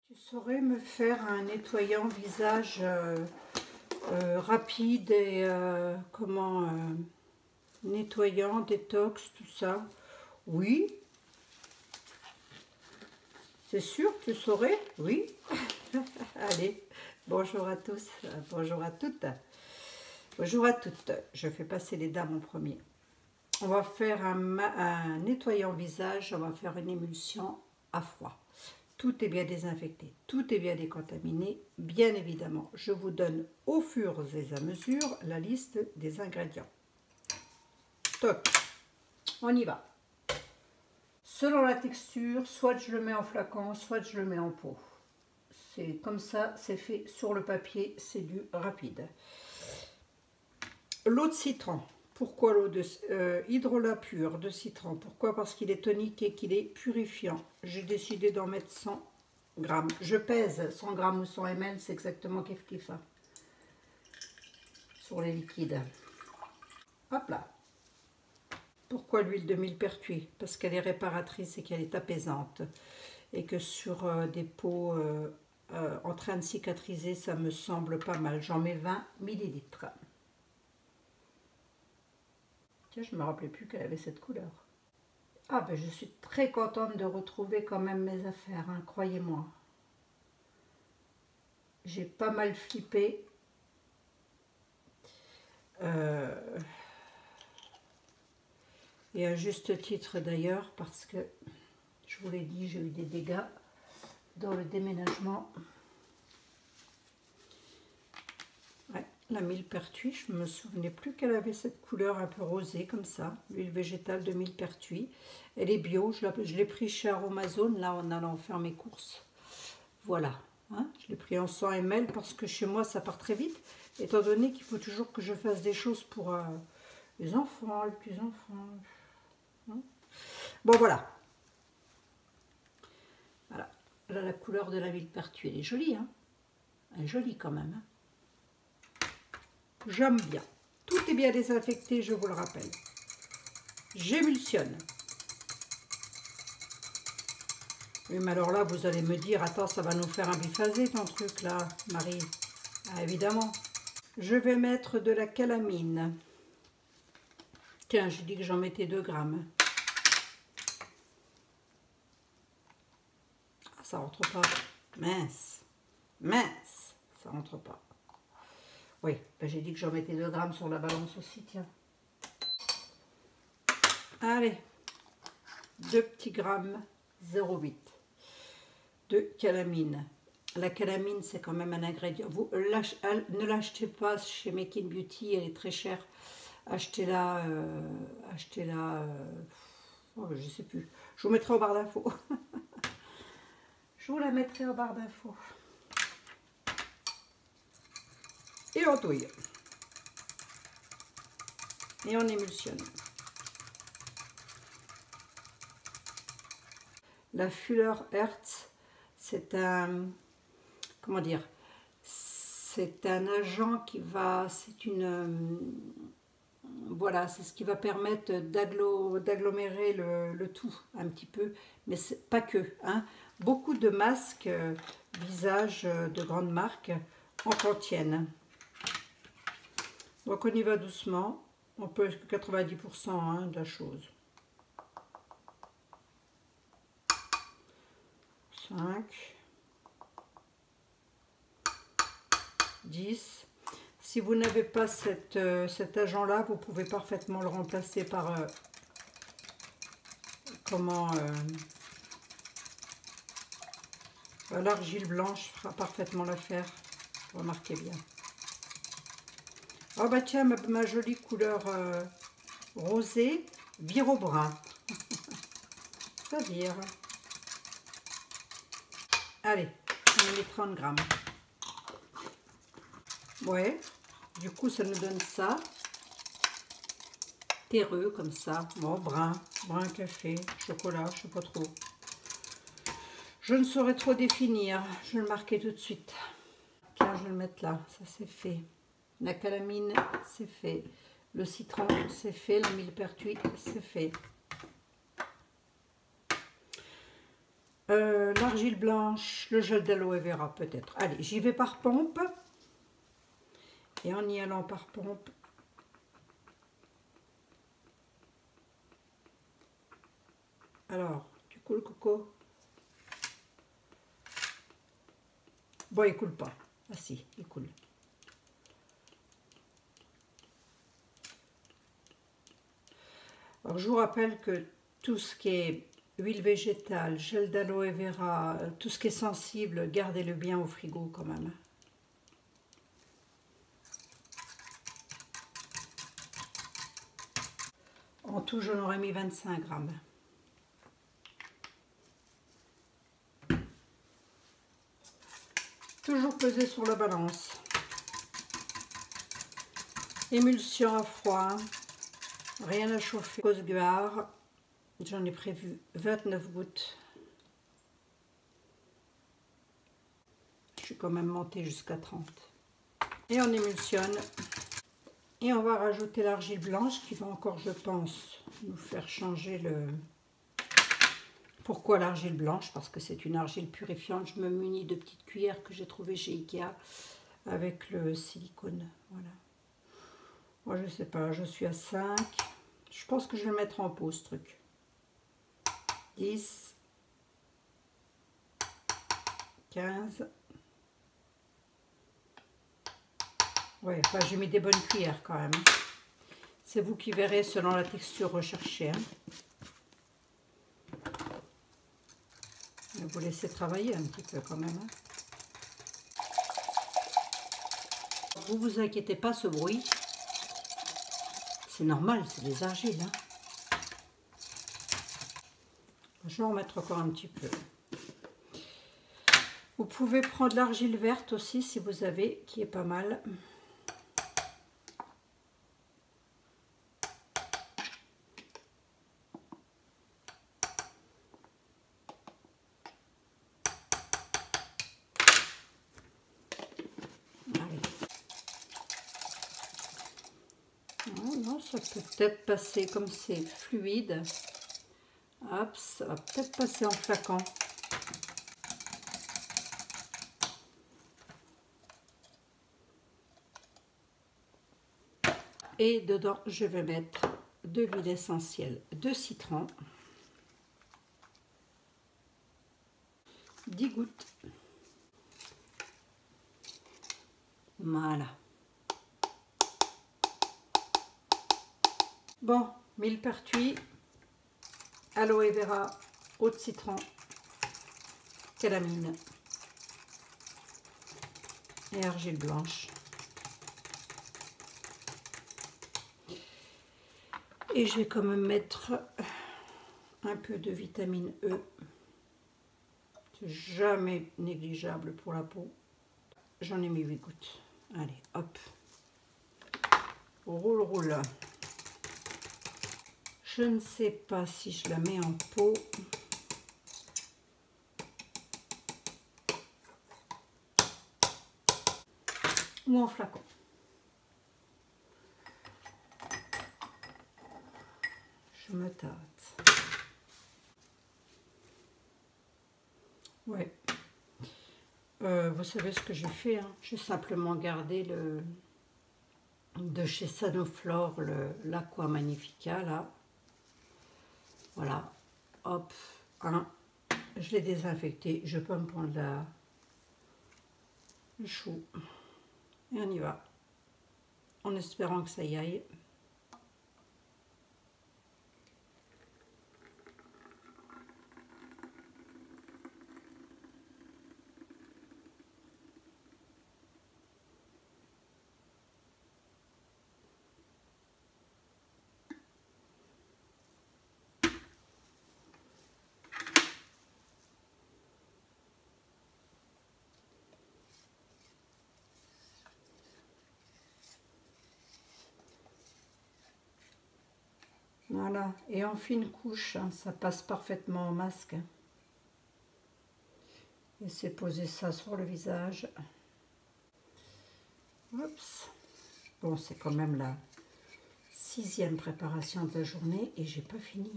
Tu saurais me faire un nettoyant visage rapide et nettoyant, détox, tout ça? Oui. C'est sûr, tu saurais? Oui. Allez, bonjour à tous, bonjour à toutes. Bonjour à toutes. Je fais passer les dames en premier. On va faire un nettoyant visage, on va faire une émulsion à froid. Tout est bien désinfecté, tout est bien décontaminé. Bien évidemment, je vous donne au fur et à mesure la liste des ingrédients. Toc, on y va. Selon la texture, soit je le mets en flacon, soit je le mets en pot. C'est comme ça, c'est fait sur le papier, c'est du rapide. L'eau de citron. Pourquoi l'eau de hydrolat pur de citron? Pourquoi? Parce qu'il est tonique et qu'il est purifiant. J'ai décidé d'en mettre 100 grammes. Je pèse 100 grammes ou 100 ml, c'est exactement kiff sur les liquides. Hop là. Pourquoi l'huile de millepertuis? Parce qu'elle est réparatrice et qu'elle est apaisante. Et que sur des peaux en train de cicatriser, ça me semble pas mal. J'en mets 20 millilitres. Tiens, je ne me rappelais plus qu'elle avait cette couleur. Ah ben je suis très contente de retrouver quand même mes affaires, hein, croyez-moi. J'ai pas mal flippé. Et à juste titre d'ailleurs, parce que, je vous l'ai dit, j'ai eu des dégâts dans le déménagement. Ouais, la millepertuis, je ne me souvenais plus qu'elle avait cette couleur un peu rosée comme ça, l'huile végétale de millepertuis. Elle est bio, je l'ai pris chez Aromazone, là en allant faire mes courses. Voilà, hein, je l'ai pris en 100 ml parce que chez moi ça part très vite, étant donné qu'il faut toujours que je fasse des choses pour les enfants, les petits-enfants. Hein. Bon voilà. Voilà, là la couleur de la millepertuis, elle est jolie, hein. Elle est jolie quand même. Hein. J'aime bien. Tout est bien désinfecté, je vous le rappelle. J'émulsionne. Oui, mais alors là, vous allez me dire, attends, ça va nous faire un biphasé ton truc là, Marie. Ah, évidemment. Je vais mettre de la calamine. Tiens, je dis que j'en mettais 2 grammes. Ah, ça rentre pas. Mince. Mince. Ça rentre pas. Oui, ben j'ai dit que j'en mettais 2 grammes sur la balance aussi, tiens. Allez. 2 petits grammes 0,8 de calamine. La calamine, c'est quand même un ingrédient. Vous ne l'achetez pas chez Making Beauty, elle est très chère. Achetez-la, oh, je sais plus. Je vous mettrai en barre d'infos. Je vous la mettrai en barre d'infos. Et on touille. Et on émulsionne. La Fuller Earth, c'est un, comment dire, c'est un agent qui va, c'est une, voilà, c'est ce qui va permettre d'agglomérer le tout un petit peu, mais c'est pas que, hein. Beaucoup de masques visage de grandes marques en contiennent. Donc on y va doucement, on peut 90% hein, de la chose. 5, 10. Si vous n'avez pas cet agent-là, vous pouvez parfaitement le remplacer par l'argile blanche fera parfaitement l'affaire. Remarquez bien. Oh bah tiens, ma jolie couleur rosée vire au brun. Ça vire. Allez, on met 30 grammes. Ouais, du coup ça nous donne ça. Terreux comme ça. Bon, brun café, chocolat, je sais pas trop. Je ne saurais trop définir. Je vais le marquer tout de suite. Tiens, je vais le mettre là. Ça c'est fait. La calamine, c'est fait. Le citron, c'est fait. La millepertuis, c'est fait. l'argile blanche, le gel d'aloe vera peut-être. Allez, j'y vais par pompe. Et en y allant par pompe, alors, tu coules Coco? Bon, il coule pas. Ah si, il coule. Alors, je vous rappelle que tout ce qui est huile végétale, gel d'aloe vera, tout ce qui est sensible, gardez-le bien au frigo quand même. En tout, j'en aurais mis 25 grammes. Toujours peser sur la balance. Émulsion à froid. Rien à chauffer. Cause guar. J'en ai prévu 29 gouttes. Je suis quand même montée jusqu'à 30. Et on émulsionne. Et on va rajouter l'argile blanche qui va encore, je pense, nous faire changer le... Pourquoi l'argile blanche? Parce que c'est une argile purifiante. Je me munis de petites cuillères que j'ai trouvées chez Ikea avec le silicone. Voilà. Moi, je sais pas, je suis à 5. Je pense que je vais le mettre en pause, ce truc. 10. 15. Ouais, enfin, j'ai mis des bonnes cuillères quand même. C'est vous qui verrez selon la texture recherchée. Hein. Vous laissez travailler un petit peu quand même. Hein. Vous inquiétez pas, ce bruit, c'est normal, c'est des argiles. Hein. Je vais en mettre encore un petit peu. Vous pouvez prendre l'argile verte aussi si vous avez, qui est pas mal. Non, ça peut peut-être passer comme c'est fluide. Hop, ça va peut-être passer en flacon. Et dedans, je vais mettre de l'huile essentielle de citron. 10 gouttes. Voilà. Bon, millepertuis, aloe vera, eau de citron, calamine et argile blanche. Et je vais quand même mettre un peu de vitamine E. C'est jamais négligeable pour la peau. J'en ai mis 8 gouttes. Allez, hop. Roule, roule. Je ne sais pas si je la mets en pot. Ou en flacon. Je me tâte. Ouais. Vous savez ce que j'ai fait, hein? J'ai simplement gardé le de chez Sanoflore, l'Aqua Magnifica, là. Voilà. Hop. Hein. Je l'ai désinfecté. Je peux me prendre le chou. Et on y va. En espérant que ça y aille. Voilà, et en fine couche, hein, ça passe parfaitement au masque. Et c'est poser ça sur le visage. Oups. Bon, c'est quand même la 6e préparation de la journée et j'ai pas fini.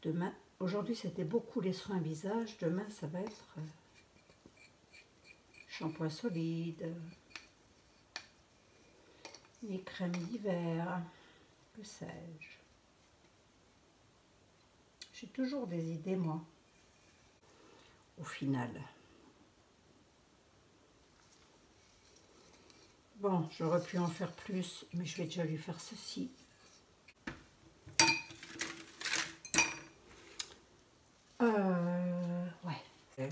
Demain, Aujourd'hui, c'était beaucoup les soins visage. Demain, ça va être shampoing solide, les crèmes d'hiver, que sais-je. J'ai toujours des idées, moi, au final. Bon, j'aurais pu en faire plus, mais je vais déjà lui faire ceci. Ouais.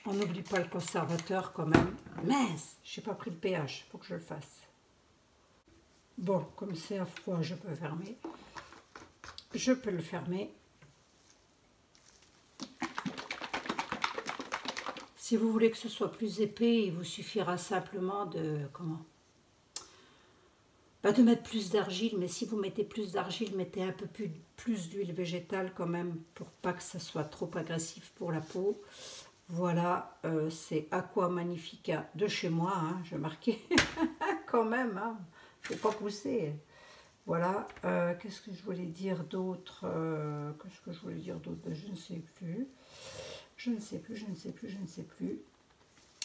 On n'oublie pas le conservateur quand même. Mince, j'ai pas pris le pH, faut que je le fasse. Bon, comme c'est à froid, je peux fermer. Je peux le fermer. Si vous voulez que ce soit plus épais, il vous suffira simplement de... Comment ? Pas de mettre plus d'argile, mais si vous mettez plus d'argile, mettez un peu plus d'huile végétale quand même, pour pas que ça soit trop agressif pour la peau. Voilà, c'est Aqua Magnifica de chez moi, hein, je marquais quand même, hein, faut pas pousser. Voilà, qu'est-ce que je voulais dire d'autre Je ne sais plus. Je ne sais plus.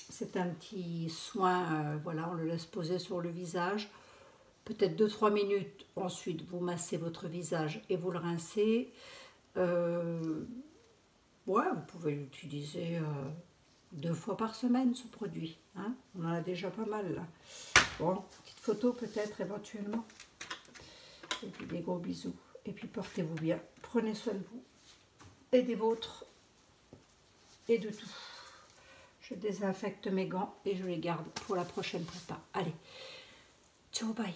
C'est un petit soin, voilà, on le laisse poser sur le visage. Peut-être 2-3 minutes. Ensuite, vous massez votre visage et vous le rincez. Ouais, vous pouvez l'utiliser 2 fois par semaine, ce produit. Hein, on en a déjà pas mal, là. Bon, petite photo peut-être, éventuellement. Et puis des gros bisous. Et puis portez-vous bien. Prenez soin de vous et des vôtres et de tout. Je désinfecte mes gants et je les garde pour la prochaine prépa. Allez, ciao, bye.